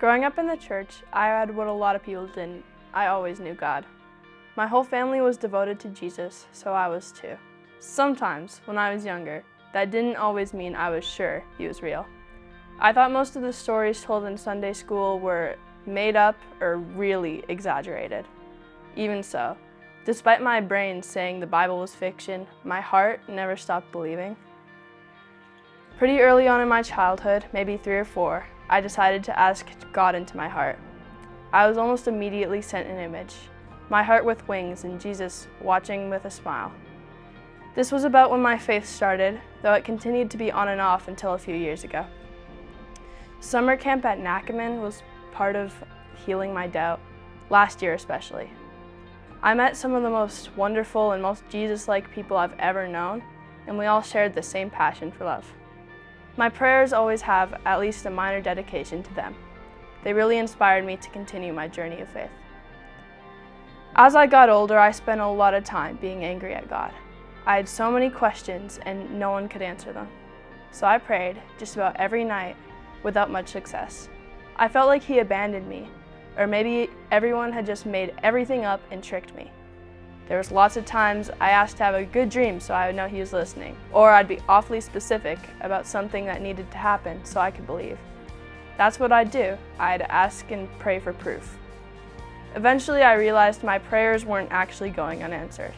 Growing up in the church, I had what a lot of people didn't. I always knew God. My whole family was devoted to Jesus, so I was too. Sometimes, when I was younger, that didn't always mean I was sure he was real. I thought most of the stories told in Sunday school were made up or really exaggerated. Even so, despite my brain saying the Bible was fiction, my heart never stopped believing. Pretty early on in my childhood, maybe 3 or 4, I decided to ask God into my heart. I was almost immediately sent an image, my heart with wings and Jesus watching with a smile. This was about when my faith started, though it continued to be on and off until a few years ago. Summer camp at Nakaman was part of healing my doubt, last year especially. I met some of the most wonderful and most Jesus-like people I've ever known, and we all shared the same passion for love. My prayers always have at least a minor dedication to them. They really inspired me to continue my journey of faith. As I got older, I spent a lot of time being angry at God. I had so many questions and no one could answer them. So I prayed just about every night without much success. I felt like he abandoned me, or maybe everyone had just made everything up and tricked me. There was lots of times I asked to have a good dream so I would know he was listening, or I'd be awfully specific about something that needed to happen so I could believe. That's what I'd do. I'd ask and pray for proof. Eventually I realized my prayers weren't actually going unanswered.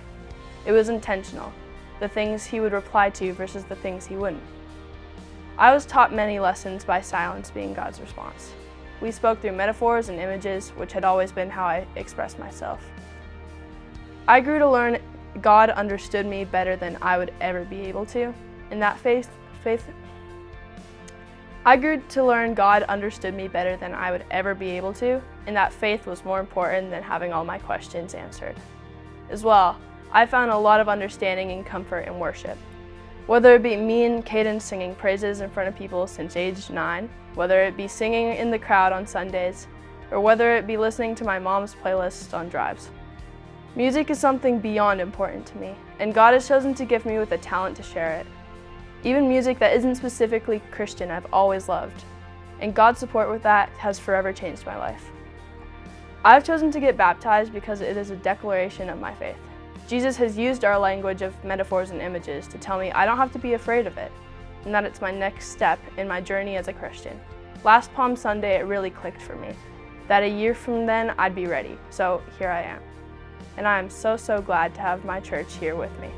It was intentional, the things he would reply to versus the things he wouldn't. I was taught many lessons by silence being God's response. We spoke through metaphors and images, which had always been how I expressed myself. I grew to learn God understood me better than I would ever be able to, and that faith was more important than having all my questions answered. As well, I found a lot of understanding and comfort in worship. Whether it be me and Caden singing praises in front of people since age 9, whether it be singing in the crowd on Sundays, or whether it be listening to my mom's playlist on drives. Music is something beyond important to me, and God has chosen to gift me with a talent to share it. Even music that isn't specifically Christian I've always loved, and God's support with that has forever changed my life. I've chosen to get baptized because it is a declaration of my faith. Jesus has used our language of metaphors and images to tell me I don't have to be afraid of it, and that it's my next step in my journey as a Christian. Last Palm Sunday, it really clicked for me, that a year from then I'd be ready, so here I am. And I am so glad to have my church here with me.